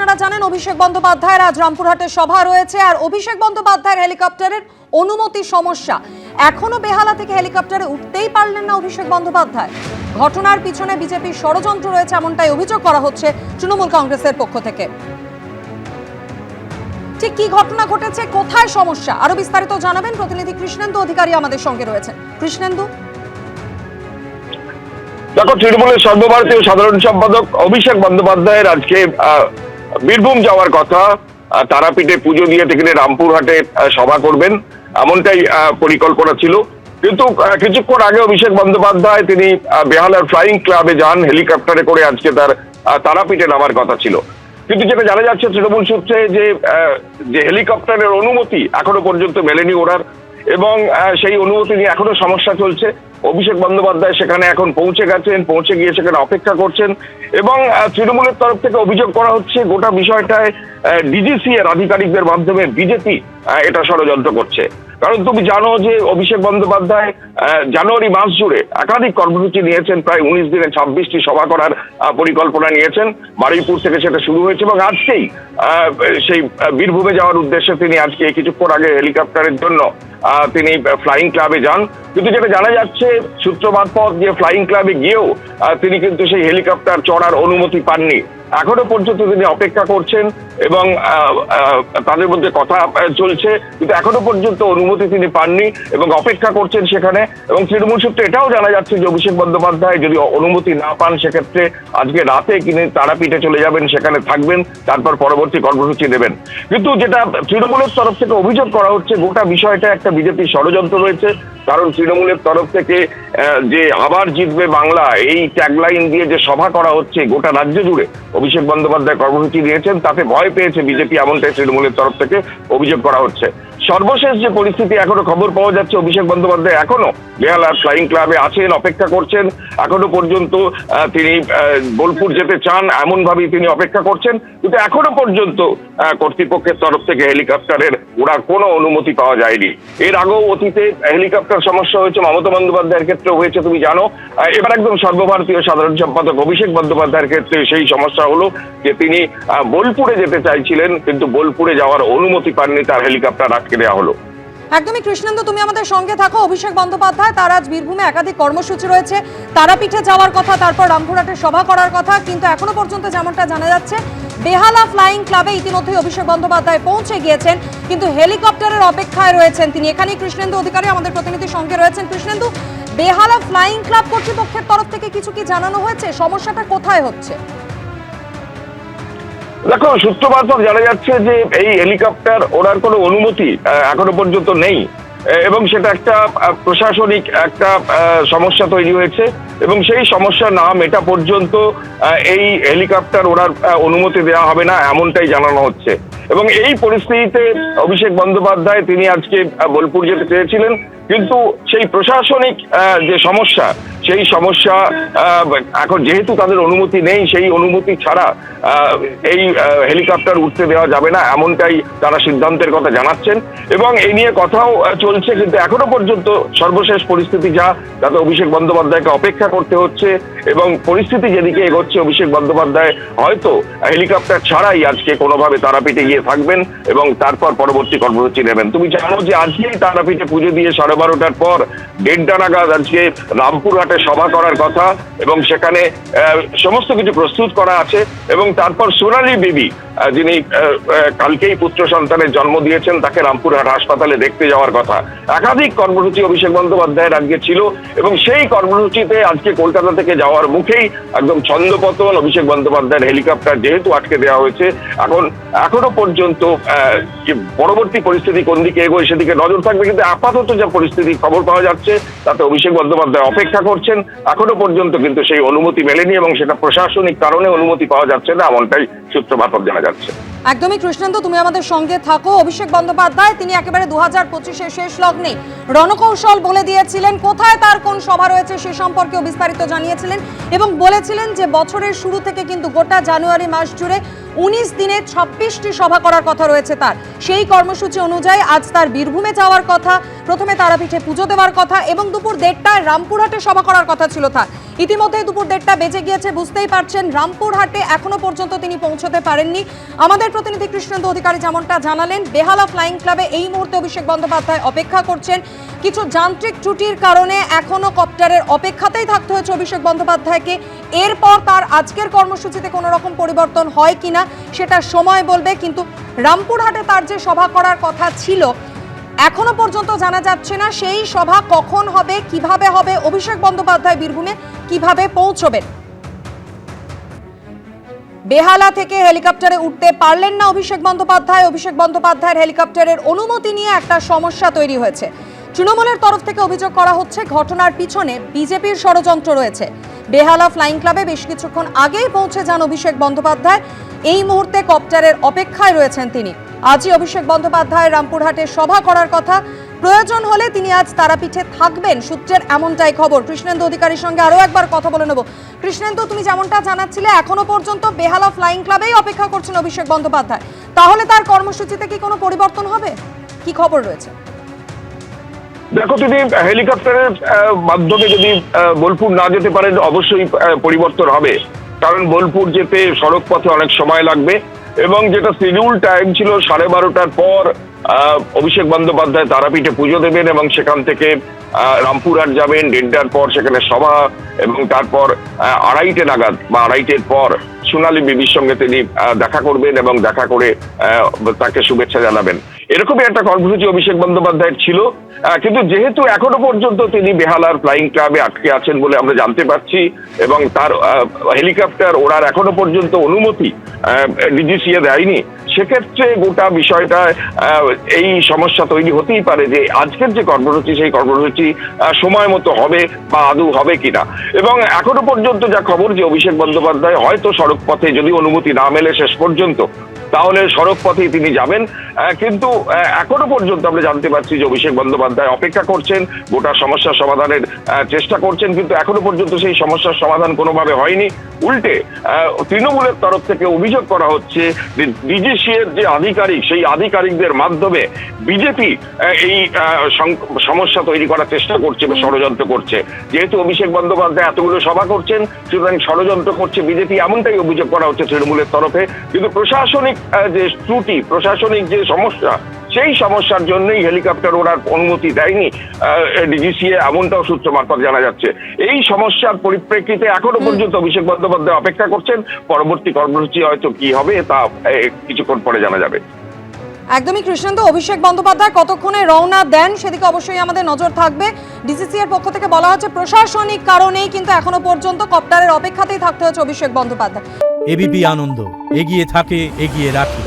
আপনারা জানেন অভিষেক বন্দ্যোপাধ্যায়ের আজ রামপুরহাটে সভা রয়েছে, আর অভিষেক বন্দ্যোপাধ্যায়ের হেলিকপ্টারের অনুমতি সমস্যা। এখনো বেহালা থেকে হেলিকপ্টারে উঠতেই পারলেন না অভিষেক বন্দ্যোপাধ্যায়। ঘটনার পিছনে বিজেপির ষড়যন্ত্র রয়েছে এমনটাই অভিযোগ করা হচ্ছে তৃণমূল কংগ্রেসের পক্ষ থেকে। ঠিক কি ঘটনা ঘটেছে, কোথায় সমস্যা, আরো বিস্তারিত জানাবেন প্রতিনিধি কৃষ্ণেন্দু অধিকারী আমাদের সঙ্গে রয়েছেন। কৃষ্ণেন্দু, দেখো, তৃণমূলের সর্বভারতীয় সাধারণ সম্পাদক অভিষেক বন্দ্যোপাধ্যায়ের আজকে বীরভূম যাওয়ার কথা। তারাপীঠে পুজো দিয়ে থেকে রামপুরহাটে সভা করবেন এমনটাই পরিকল্পনা ছিল, কিন্তু কিছুক্ষণ আগে অভিষেক বন্দ্যোপাধ্যায় তিনি বেহালার ফ্লাইং ক্লাবে যান, হেলিকপ্টারে করে আজকে তার তারাপীঠে নামার কথা ছিল। কিন্তু যেটা জানা যাচ্ছে তৃণমূল সূত্রে যে হেলিকপ্টারের অনুমতি এখনো পর্যন্ত মেলেনি ওনার, এবং সেই অনুমতি নিয়ে এখনো সমস্যা চলছে। অভিষেক বন্দ্যোপাধ্যায় সেখানে এখন পৌঁছে গেছেন, পৌঁছে গিয়ে সেখানে অপেক্ষা করছেন, এবং তৃণমূলের তরফ থেকে অভিযোগ করা হচ্ছে গোটা বিষয়টায় ডিজিসি এর আধিকারিকদের মাধ্যমে বিজেপি এটা ষড়যন্ত্র করছে। কারণ তুমি জানো যে অভিষেক বন্দ্যোপাধ্যায় জানুয়ারি মাস জুড়ে একাধিক কর্মসূচি নিয়েছেন, প্রায় 19 দিনে 26টি সভা করার পরিকল্পনা নিয়েছেন। বারুইপুর থেকে সেটা শুরু হয়েছে, এবং আজকেই সেই বীরভূমে যাওয়ার উদ্দেশ্যে তিনি আজকে কিছুক্ষণ আগে হেলিকপ্টারের জন্য তিনি ফ্লাইং ক্লাবে যান। কিন্তু যেটা জানা যাচ্ছে সূত্র মারফত যে ফ্লাইং ক্লাবে গিয়েও তিনি কিন্তু সেই হেলিকপ্টার চড়ার অনুমতি পাননি। এখনো পর্যন্ত তিনি অপেক্ষা করছেন, এবং তাদের মধ্যে কথা চলছে, কিন্তু এখনো পর্যন্ত অনুমতি তিনি পাননি এবং অপেক্ষা করছেন সেখানে। এবং তৃণমূল সূত্রে এটাও জানা যাচ্ছে যে অভিষেক বন্দ্যোপাধ্যায় যদি অনুমতি না পান সেক্ষেত্রে আজকে রাতে তিনি তারাপীঠে চলে যাবেন, সেখানে থাকবেন, তারপর পরবর্তী কর্মসূচি নেবেন। কিন্তু যেটা তৃণমূলের তরফ থেকে অভিযোগ করা হচ্ছে গোটা বিষয়টা একটা বিজেপির ষড়যন্ত্র রয়েছে। কারণ তৃণমূলের তরফ থেকে যে আবার জিতবে বাংলা এই ট্যাগলাইন দিয়ে যে সভা করা হচ্ছে গোটা রাজ্য জুড়ে অভিষেক বন্দ্যোপাধ্যায় কর্মসূচি দিয়েছেন, তাতে ভয় পেয়েছে বিজেপি, এমনটাই তৃণমূলের তরফ থেকে অভিযোগ করা হচ্ছে। সর্বশেষ যে পরিস্থিতি এখনো খবর পাওয়া যাচ্ছে, অভিষেক বন্দ্যোপাধ্যায় এখনো বেহালার ফ্লাইং ক্লাবে আছেন, অপেক্ষা করছেন। এখনো পর্যন্ত তিনি বোলপুর যেতে চান এমন ভাবেই তিনি অপেক্ষা করছেন, কিন্তু এখনো পর্যন্ত কর্তৃপক্ষের তরফ থেকে হেলিকপ্টারের ওড়ার কোনো অনুমতি পাওয়া যায়নি। এর আগেও অতীতে হেলিকপ্টার সমস্যা হয়েছে, মমতা বন্দ্যোপাধ্যায়ের ক্ষেত্রে হয়েছে তুমি জানো। এবার একদম সর্বভারতীয় সাধারণ সম্পাদক অভিষেক বন্দ্যোপাধ্যায়ের ক্ষেত্রে সেই সমস্যা হলো যে তিনি বোলপুরে যেতে চাইছিলেন, কিন্তু বোলপুরে যাওয়ার অনুমতি পাননি, তার হেলিকপ্টার আটকে দেওয়া হলো। একদমই কৃষ্ণেন্দু, তুমি আমাদের সঙ্গে থাকো। অভিষেক বন্দ্যোপাধ্যায় তার আজ বীরভূমে একাধিক কর্মসূচি রয়েছে, তারাপীঠে যাওয়ার কথা, তারপর রামপুরহাটে সভা করার কথা, কিন্তু এখনো পর্যন্ত যেমনটা জানা যাচ্ছে বেহালা ফ্লাইং ক্লাবে ইতিমধ্যে অভিষেক বন্দ্যোপাধ্যায় পৌঁছে গিয়েছেন, কিন্তু হেলিকপ্টারের অপেক্ষায় রয়েছেন তিনি। এখানেই কৃষ্ণেন্দু অধিকারী আমাদের প্রতিনিধির সঙ্গে রয়েছেন। কৃষ্ণেন্দু, বেহালা ফ্লাইং ক্লাব কর্তৃপক্ষের তরফ থেকে কিছু কি জানানো হয়েছে, সমস্যাটা কোথায় হচ্ছে? দেখো, সূত্র মারফত জানা যাচ্ছে যে এই হেলিকপ্টার ওড়ার কোনো অনুমতি এখনো পর্যন্ত নেই, এবং সেটা একটা প্রশাসনিক একটা সমস্যা তৈরি হয়েছে, এবং সেই সমস্যা না মেটা পর্যন্ত এই হেলিকপ্টার ওড়ার অনুমতি দেওয়া হবে না এমনটাই জানানো হচ্ছে। এবং এই পরিস্থিতিতে অভিষেক বন্দ্যোপাধ্যায় তিনি আজকে বোলপুর যেতে চেয়েছিলেন, কিন্তু সেই প্রশাসনিক যে সমস্যা সেই সমস্যা এখন যেহেতু তাদের অনুমতি নেই, সেই অনুমতি ছাড়া এই হেলিকপ্টার উঠতে দেওয়া যাবে না এমনটাই তারা সিদ্ধান্তের কথা জানাচ্ছেন, এবং এই নিয়ে কথাও চলছে। কিন্তু এখনো পর্যন্ত সর্বশেষ পরিস্থিতি তাতে অভিষেক বন্দ্যোপাধ্যায়কে অপেক্ষা করতে হচ্ছে, এবং পরিস্থিতি যেদিকে এগোচ্ছে অভিষেক বন্দ্যোপাধ্যায় হয়তো হেলিকপ্টার ছাড়াই আজকে কোনোভাবে তারাপীঠে গিয়ে থাকবেন এবং তারপর পরবর্তী কর্মসূচি নেবেন। তুমি জানো যে আজকেই তারাপীঠে পুজো দিয়ে 12:30টার পর 1:30 নাগাদ আজকে রামপুরহাটে সভা করার কথা, এবং সেখানে সমস্ত কিছু প্রস্তুত করা আছে। এবং তারপর সোনালী বেবি যিনি কালকেই পুত্র সন্তানের জন্ম দিয়েছেন, তাকে রামপুরহাট হাসপাতালে দেখতে যাওয়ার কথা। একাধিক কর্মসূচি অভিষেক বন্দ্যোপাধ্যায়ের আজকে ছিল, এবং সেই কর্মসূচিতে আজকে কলকাতা থেকে যাওয়ার মুখেই একদম ছন্দপতন। অভিষেক বন্দ্যোপাধ্যায়ের হেলিকপ্টার যেহেতু আটকে দেওয়া হয়েছে, এখনো পর্যন্ত পরবর্তী পরিস্থিতি কোন দিকে এগোয় সেদিকে নজর থাকবে। কিন্তু আপাতত যা পরিস্থিতি খবর পাওয়া যাচ্ছে তাতে অভিষেক বন্দ্যোপাধ্যায় অপেক্ষা করছেন, এখনো পর্যন্ত কিন্তু সেই অনুমতি মেলেনি, এবং সেটা প্রশাসনিক কারণে অনুমতি পাওয়া যাচ্ছে না এমনটাই সূত্র মারফত জানা যাচ্ছে। একদমই কৃষ্ণেন্দু, তুমি আমাদের সঙ্গে থাকো। অভিষেক বন্দ্যোপাধ্যায় তিনি একেবারে 2025-এর শেষ লগ্নে রণকৌশল বলে দিয়েছিলেন, কোথায় তার কোন সভা রয়েছে সে সম্পর্কেও বিস্তারিত জানিয়েছিলেন এবং বলেছিলেন যে বছরের শুরু থেকে কিন্তু গোটা জানুয়ারি মাস জুড়ে 19 দিনে 26টি সভা করার কথা রয়েছে তার। সেই কর্মসূচি অনুযায়ী আজ তার বীরভূমে যাওয়ার কথা, প্রথমে তারাপীঠে পুজো দেওয়ার কথা এবং দুপুর 1:30টায় রামপুরহাটে সভা করার কথা ছিল তার। ইতিমধ্যে দুপুর 1:30টা বেজে গিয়েছে, বুঝতেই পারছেন রামপুরহাটে এখনো পর্যন্ত তিনি পৌঁছতে পারেননি। আমাদের প্রতিনিধি কৃষ্ণেন্দু অধিকারী যেমনটা জানালেন, বেহালা ফ্লাইং ক্লাবে এই মুহূর্তে অভিষেক বন্দ্যোপাধ্যায় অপেক্ষা করছেন। কিছু যান্ত্রিক ত্রুটির কারণে এখনো কপ্টারের অপেক্ষাতেই থাকতে হয়েছে অভিষেক বন্দ্যোপাধ্যায়কে। এরপর তার আজকের কর্মসূচিতে কোনো রকম পরিবর্তন হয় কিনা সেটা সময় বলবে, কিন্তু রামপুরহাটে তার যে সভা করার কথা ছিল এখনো পর্যন্ত জানা যাচ্ছে না সেই সভা কখন হবে, কিভাবে হবে, অভিষেক বন্দ্যোপাধ্যায় বীরভূমে কিভাবে পৌঁছবেন। বেহালা থেকে হেলিকপ্টারে উঠতে পারলেন না অভিষেক বন্দ্যোপাধ্যায়। অভিষেক বন্দ্যোপাধ্যায়ের হেলিকপ্টারের অনুমতি নিয়ে একটা সমস্যা তৈরি হয়েছে। তৃণমূলের তরফ থেকে অভিযোগ করা হচ্ছে ঘটনার পিছনে বিজেপির ষড়যন্ত্র রয়েছে। বেহালা ফ্লাইং ক্লাবে বেশ কিছুক্ষণ আগেই পৌঁছে যান অভিষেক বন্দ্যোপাধ্যায়। এই মুহূর্তে কপ্টারের অপেক্ষায় রয়েছেন তিনি। আজই অভিষেক বন্দ্যোপাধ্যায় রামপুরহাটে সভা করার কথা, প্রয়োজন হলে তিনি আজ তারাপীঠে থাকবেন, সূত্রের এমনটাই খবর। কৃষ্ণেন্দু অধিকারীর সঙ্গে আরও একবার কথা বলে নেব। কৃষ্ণেন্দু, তুমি যেমনটা জানাচ্ছিলে এখনো পর্যন্ত বেহালা ফ্লাইং ক্লাবেই অপেক্ষা করছেন অভিষেক বন্দ্যোপাধ্যায়, তাহলে তার কর্মসূচিতে কি কোনো পরিবর্তন হবে, কি খবর রয়েছে? দেখো, তিনি হেলিকপ্টারের মাধ্যমে যদি বোলপুর না যেতে পারেন অবশ্যই পরিবর্তন হবে, কারণ বোলপুর যেতে সড়ক পথে অনেক সময় লাগবে এবং যেটা শিডিউল টাইম ছিল 12:30টার পর অভিষেক বন্দ্যোপাধ্যায় তারাপীঠে পুজো দেবেন এবং সেখান থেকে রামপুরহাট যাবেন 1:30টার পর সেখানে সভা এবং তারপর 2:30টে নাগাদ বা 2:30টের পর সোনালী বিবির সঙ্গে তিনি দেখা করবেন এবং দেখা করে তাকে শুভেচ্ছা জানাবেন। এরকমই একটা কর্মসূচি অভিষেক বন্দ্যোপাধ্যায়ের ছিল, কিন্তু যেহেতু এখনো পর্যন্ত তিনি বেহালার ফ্লাইং ক্লাবে আটকে আছেন বলে আমরা জানতে পারছি এবং তার হেলিকপ্টার ওড়ার এখনো পর্যন্ত অনুমতি ডিজিসিএ দেয়নি, সেক্ষেত্রে গোটা বিষয়টা এই সমস্যা তৈরি হতেই পারে যে আজকের যে কর্মসূচি সেই কর্মসূচি সময় মতো হবে বা আদৌ হবে কিনা। এবং এখনো পর্যন্ত যা খবর যে অভিষেক বন্দ্যোপাধ্যায় হয়তো সড়ক পথে যদি অনুমতি না মেলে শেষ পর্যন্ত তাহলে সড়ক পথেই তিনি যাবেন, কিন্তু এখনো পর্যন্ত আমরা জানতে পারছি যে অভিষেক বন্দ্যোপাধ্যায় অপেক্ষা করছেন, গোটা সমস্যার সমাধানের চেষ্টা করছেন, কিন্তু এখনো পর্যন্ত সেই সমস্যার সমাধান কোনোভাবে হয়নি। উল্টে তৃণমূলের তরফ থেকে অভিযোগ করা হচ্ছে যে ডিজিসিএর যে আধিকারিক সেই আধিকারিকদের মাধ্যমে বিজেপি এই সমস্যা তৈরি করার চেষ্টা করছে বা ষড়যন্ত্র করছে। যেহেতু অভিষেক বন্দ্যোপাধ্যায় এতগুলো সভা করছেন সুতরাং ষড়যন্ত্র করছে বিজেপি, এমনটাই অভিযোগ করা হচ্ছে তৃণমূলের তরফে। কিন্তু প্রশাসনিক যে ত্রুটি, প্রশাসনিক যে সমস্যা, সেই সমস্যার জন্যই হেলিকপ্টার ওড়ার অনুমতি দেয়নি ডিজিসিএ, এমনটাও সূত্র মারফত জানা যাচ্ছে। এই সমস্যার পরিপ্রেক্ষিতে এখনো পর্যন্ত অভিষেক বন্দ্যোপাধ্যায় অপেক্ষা করছেন, পরবর্তী কর্মসূচি হয়তো কি হবে তা কিছুক্ষণ পরে জানা যাবে। একদমই কৃষ্ণেন্দু, অভিষেক বন্দ্যোপাধ্যায় কতক্ষণে রওনা দেন সেদিকে অবশ্যই আমাদের নজর থাকবে। ডিসিসি এর পক্ষ থেকে বলা হচ্ছে প্রশাসনিক কারণেই কিন্তু এখনো পর্যন্ত কপ্টারের অপেক্ষাতেই থাকতে হচ্ছে অভিষেক বন্দ্যোপাধ্যায়। এবিপি আনন্দ, এগিয়ে থাকে, এগিয়ে রাখে।